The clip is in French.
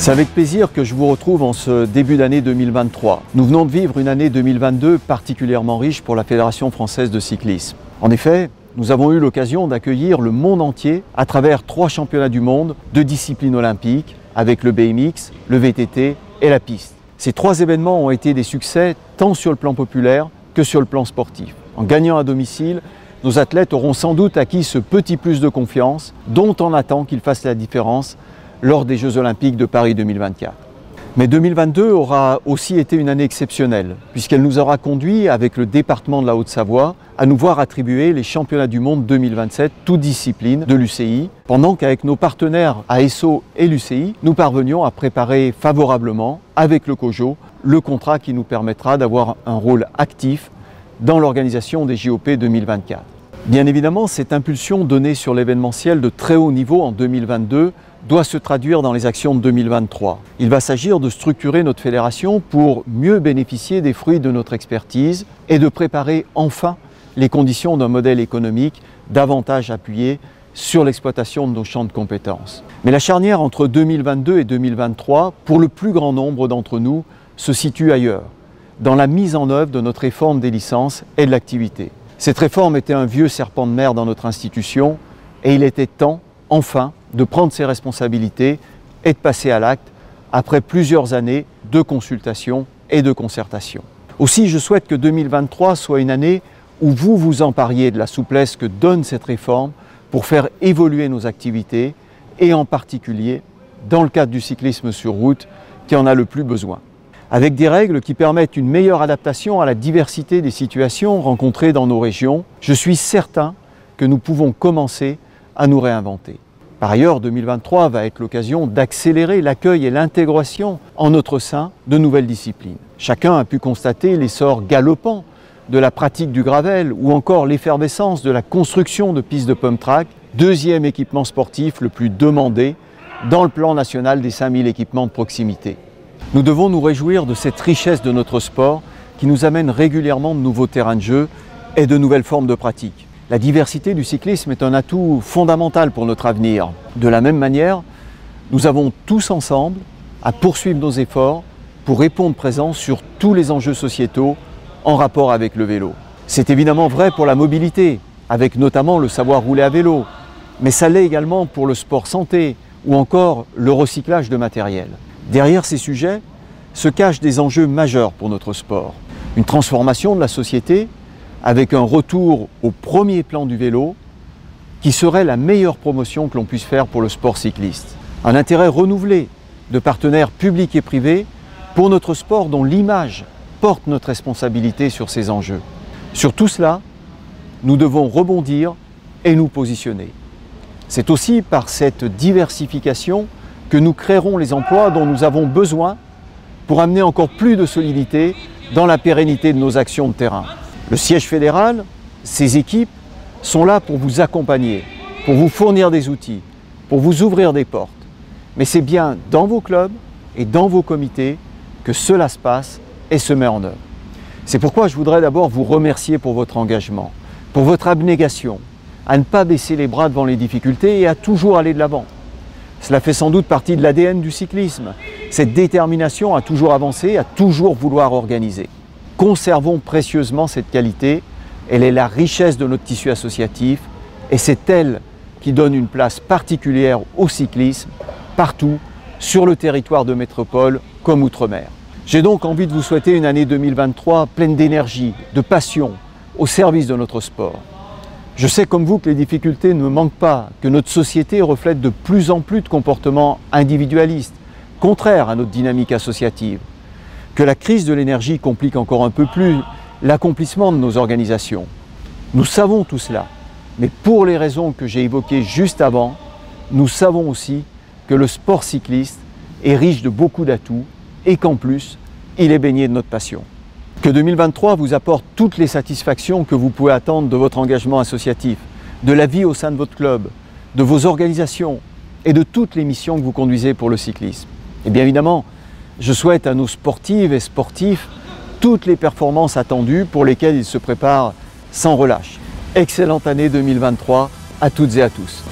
C'est avec plaisir que je vous retrouve en ce début d'année 2023. Nous venons de vivre une année 2022 particulièrement riche pour la Fédération française de cyclisme. En effet, nous avons eu l'occasion d'accueillir le monde entier à travers 3 championnats du monde de disciplines olympiques avec le BMX, le VTT et la piste. Ces 3 événements ont été des succès tant sur le plan populaire que sur le plan sportif. En gagnant à domicile, nos athlètes auront sans doute acquis ce petit plus de confiance dont on attend qu'ils fassent la différence lors des Jeux Olympiques de Paris 2024. Mais 2022 aura aussi été une année exceptionnelle, puisqu'elle nous aura conduit, avec le département de la Haute-Savoie, à nous voir attribuer les championnats du monde 2027, toutes disciplines de l'UCI, pendant qu'avec nos partenaires ASO et l'UCI, nous parvenions à préparer favorablement, avec le COJO, le contrat qui nous permettra d'avoir un rôle actif dans l'organisation des JOP 2024. Bien évidemment, cette impulsion donnée sur l'événementiel de très haut niveau en 2022 doit se traduire dans les actions de 2023. Il va s'agir de structurer notre fédération pour mieux bénéficier des fruits de notre expertise et de préparer enfin les conditions d'un modèle économique davantage appuyé sur l'exploitation de nos champs de compétences. Mais la charnière entre 2022 et 2023, pour le plus grand nombre d'entre nous, se situe ailleurs, dans la mise en œuvre de notre réforme des licences et de l'activité. Cette réforme était un vieux serpent de mer dans notre institution et il était temps, enfin, de prendre ses responsabilités et de passer à l'acte après plusieurs années de consultation et de concertation. Aussi, je souhaite que 2023 soit une année où vous vous empariez de la souplesse que donne cette réforme pour faire évoluer nos activités et en particulier dans le cadre du cyclisme sur route qui en a le plus besoin. Avec des règles qui permettent une meilleure adaptation à la diversité des situations rencontrées dans nos régions, je suis certain que nous pouvons commencer à nous réinventer. Par ailleurs, 2023 va être l'occasion d'accélérer l'accueil et l'intégration en notre sein de nouvelles disciplines. Chacun a pu constater l'essor galopant de la pratique du gravel ou encore l'effervescence de la construction de pistes de pump track, deuxième équipement sportif le plus demandé dans le plan national des 5000 équipements de proximité. Nous devons nous réjouir de cette richesse de notre sport qui nous amène régulièrement de nouveaux terrains de jeu et de nouvelles formes de pratique. La diversité du cyclisme est un atout fondamental pour notre avenir. De la même manière, nous avons tous ensemble à poursuivre nos efforts pour répondre présent sur tous les enjeux sociétaux en rapport avec le vélo. C'est évidemment vrai pour la mobilité, avec notamment le savoir rouler à vélo, mais ça l'est également pour le sport santé ou encore le recyclage de matériel. Derrière ces sujets se cachent des enjeux majeurs pour notre sport. Une transformation de la société avec un retour au premier plan du vélo qui serait la meilleure promotion que l'on puisse faire pour le sport cycliste. Un intérêt renouvelé de partenaires publics et privés pour notre sport dont l'image porte notre responsabilité sur ces enjeux. Sur tout cela, nous devons rebondir et nous positionner. C'est aussi par cette diversification que nous créerons les emplois dont nous avons besoin pour amener encore plus de solidité dans la pérennité de nos actions de terrain. Le siège fédéral, ses équipes sont là pour vous accompagner, pour vous fournir des outils, pour vous ouvrir des portes. Mais c'est bien dans vos clubs et dans vos comités que cela se passe et se met en œuvre. C'est pourquoi je voudrais d'abord vous remercier pour votre engagement, pour votre abnégation, à ne pas baisser les bras devant les difficultés et à toujours aller de l'avant. Cela fait sans doute partie de l'ADN du cyclisme, cette détermination à toujours avancer, à toujours vouloir organiser. Conservons précieusement cette qualité, elle est la richesse de notre tissu associatif et c'est elle qui donne une place particulière au cyclisme partout sur le territoire de métropole comme outre-mer. J'ai donc envie de vous souhaiter une année 2023 pleine d'énergie, de passion, au service de notre sport. Je sais comme vous que les difficultés ne manquent pas, que notre société reflète de plus en plus de comportements individualistes, contraires à notre dynamique associative, que la crise de l'énergie complique encore un peu plus l'accomplissement de nos organisations. Nous savons tout cela, mais pour les raisons que j'ai évoquées juste avant, nous savons aussi que le sport cycliste est riche de beaucoup d'atouts et qu'en plus, il est baigné de notre passion. Que 2023 vous apporte toutes les satisfactions que vous pouvez attendre de votre engagement associatif, de la vie au sein de votre club, de vos organisations et de toutes les missions que vous conduisez pour le cyclisme. Et bien évidemment, je souhaite à nos sportives et sportifs toutes les performances attendues pour lesquelles ils se préparent sans relâche. Excellente année 2023 à toutes et à tous.